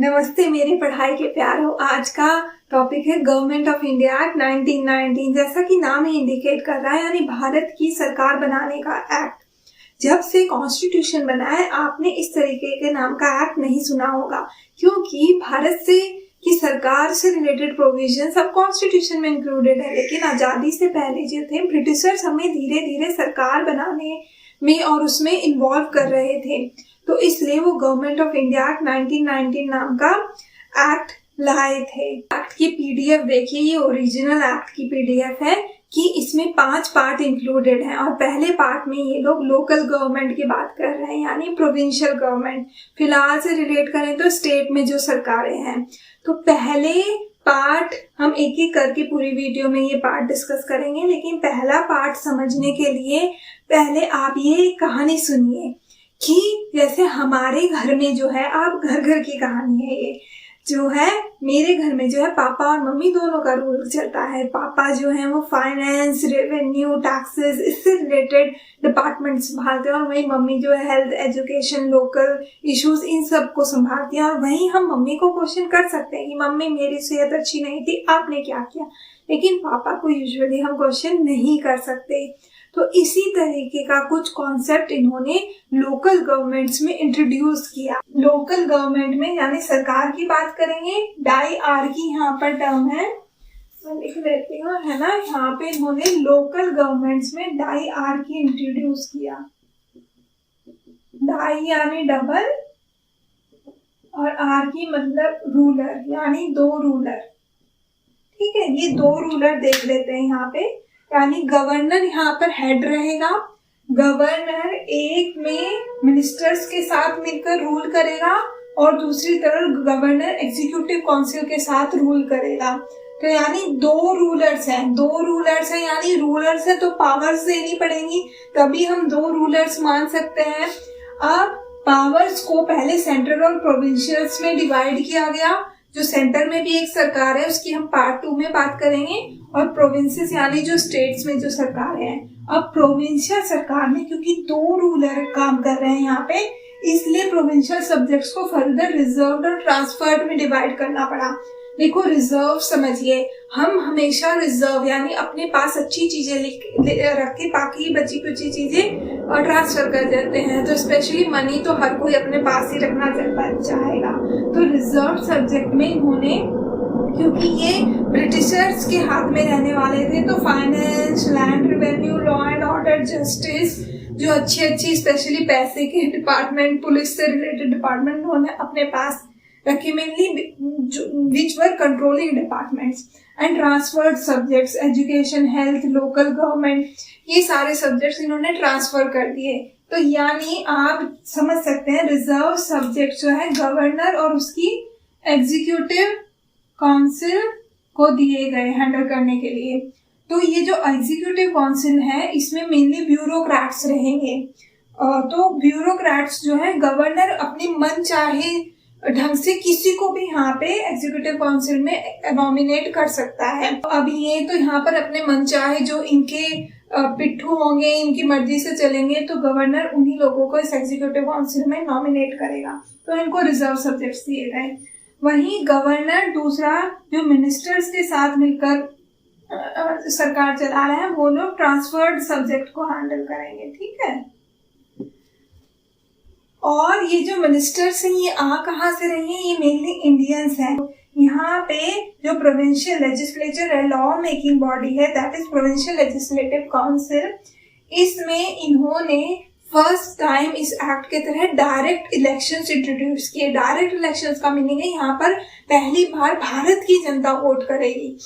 नमस्ते मेरे पढ़ाई के प्यारों। आज का टॉपिक है गवर्नमेंट ऑफ इंडिया एक्ट 1919। जैसा कि नाम ही इंडिकेट कर रहा है, यानी भारत की सरकार बनाने का एक्ट। जब से कॉन्स्टिट्यूशन बना है आपने इस तरीके के नाम का एक्ट नहीं सुना होगा, क्योंकि भारत से की सरकार से रिलेटेड प्रोविजन सब कॉन्स्टिट्यूशन में इंक्लूडेड है। लेकिन आजादी से पहले जो थे ब्रिटिशर्स हमें धीरे धीरे सरकार बनाने में और उसमें इन्वॉल्व कर रहे थे, तो इसलिए वो गवर्नमेंट ऑफ इंडिया एक्ट 1919 नाम का एक्ट लाए थे। एक्ट की पीडीएफ देखिए, ये ओरिजिनल एक्ट की पीडीएफ है कि इसमें 5 पार्ट इंक्लूडेड हैं और पहले पार्ट में ये लोग लोकल गवर्नमेंट की बात कर रहे हैं, यानी प्रोविंशियल गवर्नमेंट। फिलहाल से रिलेट करें तो स्टेट में जो सरकारें हैं। तो पहले पार्ट हम एक एक करके पूरी वीडियो में ये पार्ट डिस्कस करेंगे, लेकिन पहला पार्ट समझने के लिए पहले आप ये कहानी सुनिए कि जैसे हमारे घर में जो है, आप घर घर की कहानी है ये जो है। मेरे घर में जो है पापा और मम्मी दोनों का रूल चलता है। पापा जो है वो फाइनेंस, रेवेन्यू, टैक्सेस, इससे रिलेटेड डिपार्टमेंट संभालते हैं, और वही मम्मी जो है हेल्थ, एजुकेशन, लोकल इश्यूज, इन सब को संभालती है। और वहीं हम मम्मी को क्वेश्चन कर सकते हैं कि मम्मी मेरी सेहत अच्छी नहीं थी, आपने क्या किया, लेकिन पापा को यूजुअली हम क्वेश्चन नहीं कर सकते। तो इसी तरीके का कुछ कॉन्सेप्ट इन्होंने लोकल गवर्नमेंट्स में इंट्रोड्यूस किया। लोकल गवर्नमेंट में यानी सरकार की बात करेंगे, डाई-आर्की यहाँ पर टर्म है, मैं लिख देती हूँ, है ना। यहाँ पे इन्होंने लोकल गवर्नमेंट्स में डाई-आर्की इंट्रोड्यूस किया। डाई यानी डबल और आर्की मतलब रूलर, यानी 2 रूलर। ठीक है, ये 2 रूलर देख लेते हैं यहाँ पे। यानी गवर्नर यहाँ पर हेड रहेगा। गवर्नर एक में मिनिस्टर्स के साथ मिलकर रूल करेगा और दूसरी तरफ गवर्नर एग्जीक्यूटिव काउंसिल के साथ रूल करेगा। तो यानी 2 रूलर्स हैं। 2 रूलर्स हैं यानी रूलर्स है तो पावर्स देनी पड़ेंगी, तभी हम 2 रूलर्स मान सकते हैं। अब पावर्स को पहले सेंट्रल और प्रोविंशियल्स में डिवाइड किया गया। जो सेंटर में भी एक सरकार है उसकी हम पार्ट 2 में बात करेंगे, और प्रोविंसेस यानी जो स्टेट्स में जो सरकार है। अब प्रोविंशियल सरकार में क्योंकि 2 रूलर काम कर रहे हैं यहाँ पे, इसलिए प्रोविंशियल सब्जेक्ट्स को फर्दर रिजर्व्ड और ट्रांसफर्ड में डिवाइड करना पड़ा। देखो रिजर्व समझिए, हम हमेशा रिजर्व यानी अपने पास अच्छी चीजें रख के बाकी बची कुची चीजें ट्रांसफर कर देते हैं। तो स्पेशली मनी तो हर कोई अपने पास ही रखना चाहेगा। तो रिजर्व सब्जेक्ट में इन्होंने, क्योंकि ये ब्रिटिशर्स के हाथ में रहने वाले थे, तो finance, land revenue, law and order, justice, जो अच्छी स्पेशली पैसे के डिपार्टमेंट, पुलिस से रिलेटेड डिपार्टमेंट उन्होंने अपने पास रखे, mainly which were controlling departments. And transferred subjects, education, health, local government, ये सारे सब्जेक्ट्स इन्होंने ट्रांसफर कर दिए। तो यानी आप समझ सकते हैं रिजर्व सब्जेक्ट जो है गवर्नर और उसकी एग्जीक्यूटिव काउंसिल को दिए गए हैंडल करने के लिए। तो ये जो एग्जीक्यूटिव काउंसिल है इसमें मेनली ब्यूरोक्रेट्स रहेंगे। तो ब्यूरोक्रेट्स जो है, गवर्नर अपनी मन चाहे ढंग से किसी को भी यहाँ पे एग्जीक्यूटिव काउंसिल में नॉमिनेट कर सकता है। अब ये तो यहाँ पर अपने मन चाहे जो इनके पिट्ठू होंगे, इनकी मर्जी से चलेंगे, तो गवर्नर उन्हीं लोगों को इस एग्जीक्यूटिव काउंसिल में नॉमिनेट करेगा। तो इनको रिजर्व सब्जेक्ट्स दिए गए। वहीं गवर्नर दूसरा जो मिनिस्टर्स के साथ मिलकर सरकार चला रहे हैं, वो लोग ट्रांसफर्ड सब्जेक्ट को हैंडल करेंगे। ठीक है, और ये जो मिनिस्टर्स हैं ये कहाँ से रही हैं, ये मेनली इंडियंस हैं। यहाँ पे जो प्रोविंशियल लेजिस्लेचर है, लॉ मेकिंग बॉडी है, that is provincial legislative council, इसमें इन्होंने फर्स्ट टाइम इस एक्ट के तहत डायरेक्ट इलेक्शंस इंट्रोड्यूस किए। डायरेक्ट इलेक्शंस का मीनिंग है यहाँ पर पहली बार भारत की जनता वोट करेगी।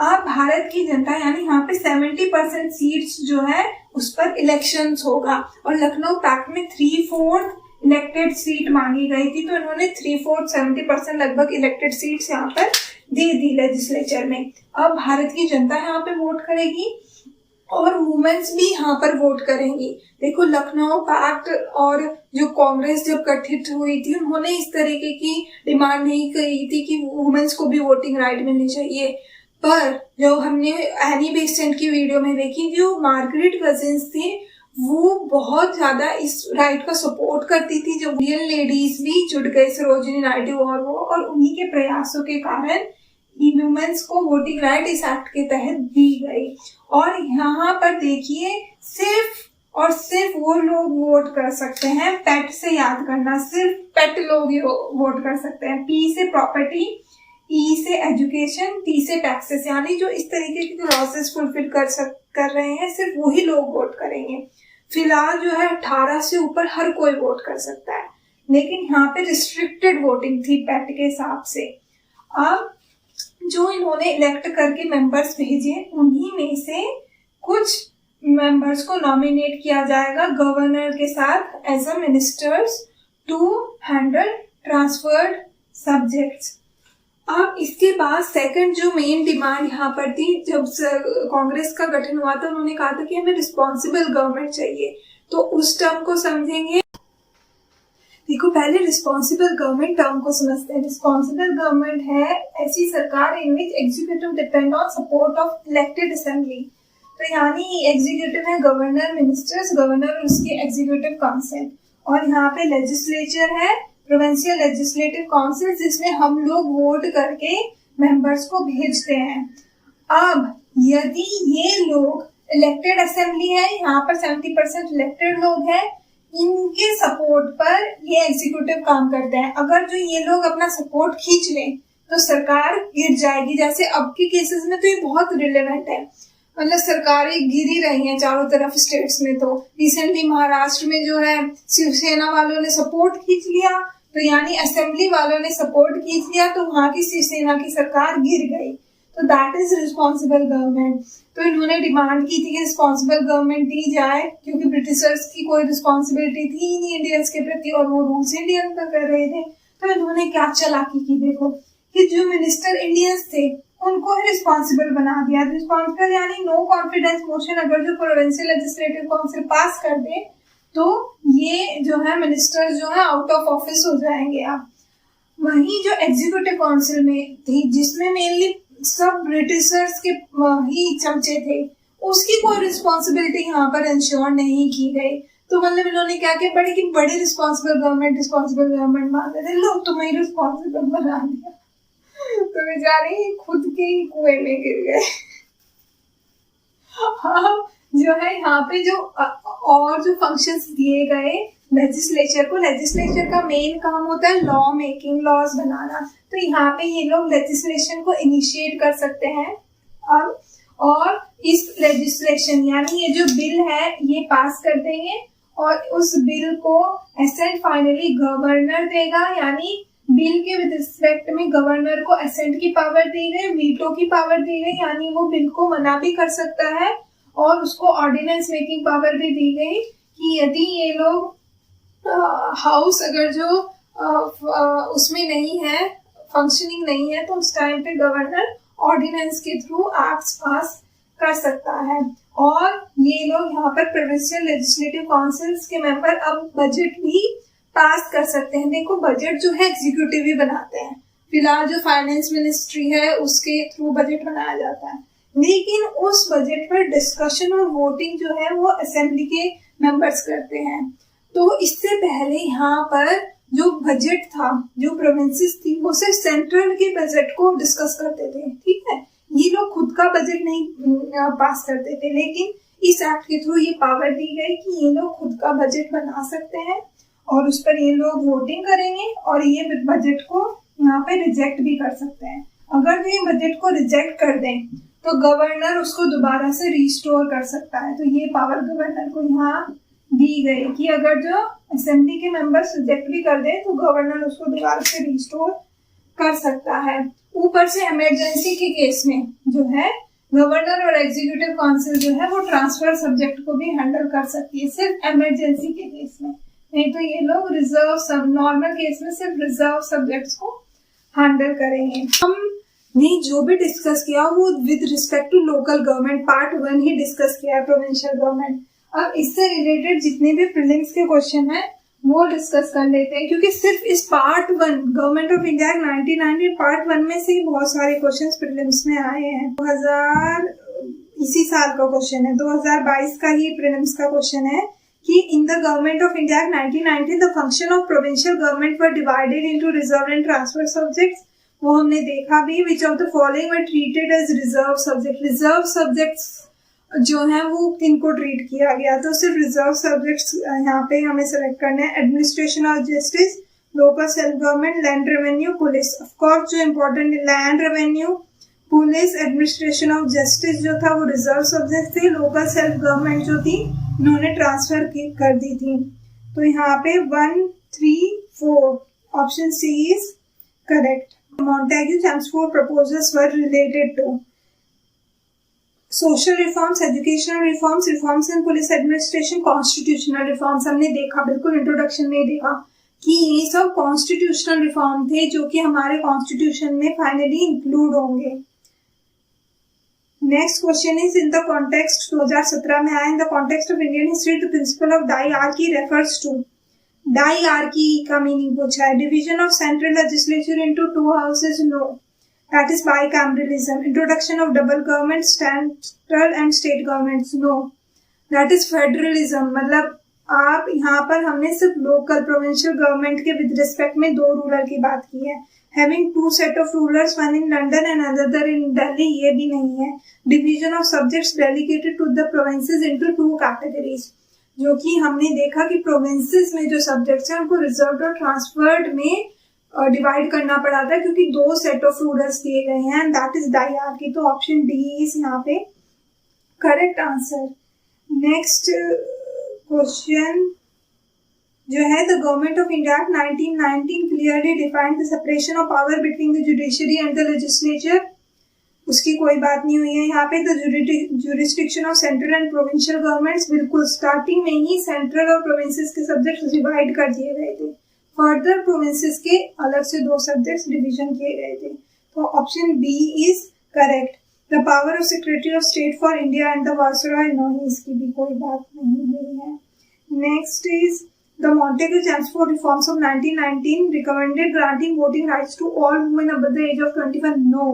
अब भारत की जनता यानी यहाँ पे 70% सीट्स जो है उस पर इलेक्शंस होगा, और लखनऊ पैक्ट में 3/4 इलेक्टेड सीट मांगी गई थी, तो इन्होंने 3/4 70% लगभग इलेक्टेड सीट्स यहाँ पर दे दी लेजिस्लेचर में। अब भारत की जनता यहाँ पे वोट करेगी और वुमेन्स भी यहाँ पर वोट करेंगी। देखो लखनऊ पैक्ट और जो कांग्रेस जब गठित हुई थी, उन्होंने इस तरीके की डिमांड नहीं की थी कि वुमेन्स को भी वोटिंग राइट मिलनी चाहिए, पर जो हमने एनी बेसेंट की वीडियो में देखी, जो मार्गरेट कजिन्स थी, वो बहुत ज्यादा इस राइट का सपोर्ट करती थी। जो रियल लेडीज भी जुड़ गए सरोजिनी नायडू और उन्हीं के प्रयासों के कारण वुमेन्स को वोटिंग राइट इस एक्ट के तहत दी गई। और यहाँ पर देखिए सिर्फ और सिर्फ वो लोग वोट कर सकते हैं, पेट से याद करना, सिर्फ पेट लोग वोट कर सकते हैं। पी से प्रॉपर्टी, ई से एजुकेशन, टी से टैक्सेस, यानी जो इस तरीके के लॉसेस फुलफिल कर रहे हैं सिर्फ वही लोग वोट करेंगे। फिलहाल जो है 18 से ऊपर हर कोई वोट कर सकता है, लेकिन यहाँ पे रिस्ट्रिक्टेड वोटिंग थी पेट के हिसाब से। अब जो इन्होंने इलेक्ट करके मेंबर्स भेजे उन्हीं में से कुछ मेंबर्स को नॉमिनेट किया जाएगा गवर्नर के साथ as a ministers to handle transferred subjects. अब इसके बाद सेकंड जो मेन डिमांड यहाँ पर थी, जब कांग्रेस का गठन हुआ था उन्होंने कहा था कि हमें रिस्पॉन्सिबल गवर्नमेंट चाहिए। तो उस टर्म को समझेंगे। देखो पहले रिस्पॉन्सिबल गवर्नमेंट टर्म को समझते हैं। रिस्पॉन्सिबल गवर्नमेंट है ऐसी सरकार in which executive depend on support of elected assembly. तो यानी एग्जीक्यूटिव है गवर्नर, मिनिस्टर्स, गवर्नर और उसके एग्जीक्यूटिव काउंसिल। और यहाँ पे लेजिस्लेचर है प्रोविंशियल लेजिस्लेटिव काउंसिल, जिसमें हम लोग वोट करके मेंबर्स को भेजते हैं। अब यदि ये लोग इलेक्टेड असेंबली है, यहाँ पर 70% इलेक्टेड लोग हैं, इनके सपोर्ट पर ये एग्जीक्यूटिव काम करते हैं। अगर जो ये लोग अपना सपोर्ट खींच लें तो सरकार गिर जाएगी। जैसे अब के केसेस में तो ये बहुत रिलेवेंट है, मतलब सरकारें गिर ही रही हैं चारों तरफ स्टेट्स में। तो रिसेंटली महाराष्ट्र में जो है शिवसेना वालों ने सपोर्ट खींच लिया, तो यानी असेंबली वालों ने सपोर्ट खींच लिया, तो वहां की शिवसेना की सरकार गिर गई। तो दैट इज रिस्पॉन्सिबल गवर्नमेंट। तो इन्होंने डिमांड की थी कि रिस्पॉन्सिबल गवर्नमेंट दी जाए, क्योंकि ब्रिटिशर्स की कोई रिस्पॉन्सिबिलिटी थी ही नहीं इंडियंस के प्रति और वो रूल्स इंडियन पर कर रहे थे। तो इन्होंने क्या चालाकी की देखो, कि जो मिनिस्टर इंडियंस थे उनको ही रिस्पॉन्सिबल बना दिया। रिस्पॉन्सिबल यानी नो कॉन्फिडेंस मोशन अगर जो प्रोविंशियल लेजिस्लेटिव काउंसिल पास कर दे तो ये जो है मिनिस्टर जो है आउट ऑफ ऑफिस हो जाएंगे। अब वही जो एग्जीक्यूटिव काउंसिल में थी, जिसमें मेनली सब ब्रिटिशर्स के ही चमचे थे, उसकी कोई रिस्पॉन्सिबिलिटी यहाँ पर इंश्योर नहीं की गई। तो मतलब इन्होंने क्या किया, बड़ी रिस्पॉन्सिबल गवर्नमेंट मान रहे थे लोग, तुम्हें रिस्पॉन्सिबल बना दिया। तो बेचारे खुद के ही कुएं में गिर गए। हाँ, जो है यहाँ पे जो और जो फंक्शंस दिए गए लेजिस्लेचर को, लेजिस्लेचर का मेन काम होता है लॉ मेकिंग, लॉज बनाना। तो यहाँ पे ये लोग लेजिस्लेशन को इनिशिएट कर सकते हैं। अब और इस लेजिस्लेशन यानी ये जो बिल है ये पास कर देंगे और उस बिल को एसेंट फाइनली गवर्नर देगा। यानी बिल के विद रिस्पेक्ट में गवर्नर को एसेंट की पावर दी गई, वीटो की पावर दी गई, यानी वो बिल को मना भी कर सकता है, और उसको ऑर्डिनेंस मेकिंग पावर भी दी गई कि यदि ये लोग हाउस अगर जो उसमें नहीं है, फंक्शनिंग नहीं है, तो उस टाइम पे गवर्नर ऑर्डिनेंस के थ्रू एक्ट्स पास कर सकता है। और ये लोग यहाँ पर प्रोविंशियल लेजिस्लेटिव काउंसिल्स के मेंबर अब बजट भी पास कर सकते हैं। देखो बजट जो है एग्जीक्यूटिव ही बनाते हैं, फिलहाल जो फाइनेंस मिनिस्ट्री है उसके थ्रू बजट बनाया जाता है, लेकिन उस बजट पर डिस्कशन और वोटिंग जो है वो असेंबली के मेंबर्स करते हैं। तो इससे पहले यहाँ पर जो बजट था, जो प्रोविंसेस थी, वो सिर्फ सेंट्रल के बजट को डिस्कस करते थे, ठीक है। ये लोग खुद का बजट नहीं पास करते थे, लेकिन इस एक्ट के थ्रू ये पावर दी गई कि ये लोग खुद का बजट बना सकते हैं और उस पर ये लोग वोटिंग करेंगे और ये बजट को यहाँ पे रिजेक्ट भी कर सकते हैं। अगर ये बजट को रिजेक्ट कर दें तो गवर्नर उसको दोबारा से रिस्टोर कर सकता है। तो ये पावर गवर्नर को यहाँ दी गई कि अगर जो असेंबली के मेंबर्स रिजेक्ट भी कर दे तो गवर्नर उसको दोबारा से रिस्टोर कर सकता है। ऊपर से इमरजेंसी के केस में जो है गवर्नर और एग्जीक्यूटिव काउंसिल जो है वो ट्रांसफर सब्जेक्ट को भी हैंडल कर सकती है, सिर्फ इमरजेंसी के केस में। नहीं तो ये लोग रिजर्व नॉर्मल केस में सिर्फ रिजर्व सब्जेक्ट्स को हैंडल करेंगे। हमने जो भी डिस्कस किया वो with respect to local government part 1 ही डिस्कस किया है, प्रोविंशियल गवर्नमेंट। अब इससे रिलेटेड जितने भी प्रीलिम्स के क्वेश्चन है वो डिस्कस कर लेते हैं, क्योंकि सिर्फ इस part 1 government of India 1990 part 1 में से ही बहुत सारे क्वेश्चंस प्रीलिम्स में आए हैं। इसी साल का क्वेश्चन है, 2022 का ही प्रीलिम्स का क्वेश्चन है कि in the government of India 1990 the function of provincial government were divided into reserve and transfer subjects. वो हमने देखा भी, which of the following were treated as reserve subject. Reserve subjects जो है वो किनको ट्रीट किया गया, तो सिर्फ रिजर्व सब्जेक्ट्स यहाँ पे हमें सेलेक्ट करने हैं। Administration of justice, local self government, land revenue, police. Of course जो important land revenue, police, administration of justice जो था वो रिजर्व सब्जेक्ट थे। लोकल सेल्फ गवर्नमेंट जो थी उन्होंने ट्रांसफर कर दी थी। तो यहाँ पे 1, 3, 4 option C is correct. Montagu-Chelmsford 4 proposals were related to social reforms, educational reforms, reforms in police administration, constitutional reforms। हमने देखा, बिल्कुल इंट्रोडक्शन में देखा कि ये सब कॉन्स्टिट्यूशनल रिफॉर्म थे जो कि हमारे कॉन्स्टिट्यूशन में फाइनली इंक्लूड होंगे। Next question is in the context 2017 में आया, in the context of Indian history the principle of diarchy refers to. Diarchy का मीनिंग पूछा है। Division of central legislature into 2 houses, no, that is bicameralism. Introduction of double government, central and state governments, no, that is federalism. मतलब आप यहाँ पर हमने सिर्फ local provincial government के विद रिस्पेक्ट में 2 रूलर की बात की है। Having 2 set of rulers, one in London and another in Delhi, ये भी नहीं है। Division of subjects delegated to the provinces into 2 categories, जो कि हमने देखा कि प्रोविंसेस में जो सब्जेक्ट्स हैं उनको रिजर्व्ड और ट्रांसफर्ड में डिवाइड करना पड़ा था क्योंकि 2 सेट ऑफ रूलर्स दिए गए हैं, एंड दैट इज डायआर्की। तो ऑप्शन डी इज यहाँ पे करेक्ट आंसर। नेक्स्ट क्वेश्चन जो है, the government of India 1919 clearly defined the separation of power between the judiciary and the legislature. उसकी कोई बात नहीं हुई है यहाँ पे। The jurisdiction of central and provincial governments, बिल्कुल स्टार्टिंग में ही सेंट्रल और प्रोविंसेस के सब्जेक्ट्स डिवाइड कर दिए गए थे। फर्दर प्रोविंसेस के अलग से 2 सब्जेक्ट्स डिवीजन किए गए थे। तो option B is correct. The power of secretary of state for India and the viceroy, no, इसकी भी कोई बात नहीं हुई है। Next is the Montagu-Chelmsford reforms of 1919 recommended granting voting rights to all women above the age of 21, no,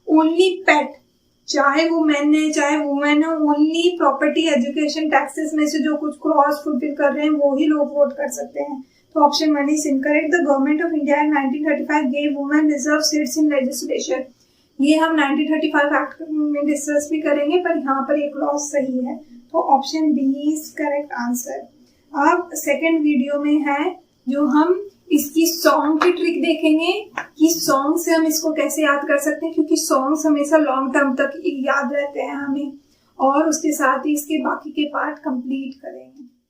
only pet, चाहे वो man है चाहे वुमेन है, ओनली प्रॉपर्टी, एजुकेशन, टैक्सेस में से जो कुछ क्लॉज फुलफिल कर रहे हैं वो ही लोग वोट कर सकते हैं। तो option 1 is incorrect. The government of India in 1935 gave women reserve seats in legislature. ये हम 1935 एक्ट में डिस्कस भी करेंगे, पर यहाँ पर एक क्लॉज सही है। तो option B is correct answer. अब सेकेंड वीडियो में है जो हम इसकी सॉन्ग की ट्रिक देखेंगे कि सॉन्ग से हम इसको कैसे याद कर सकते हैं, क्योंकि सॉन्ग्स हमेशा लॉन्ग टर्म तक याद रहते हैं हमें, और उसके साथ ही इसके बाकी के पार्ट कंप्लीट करेंगे।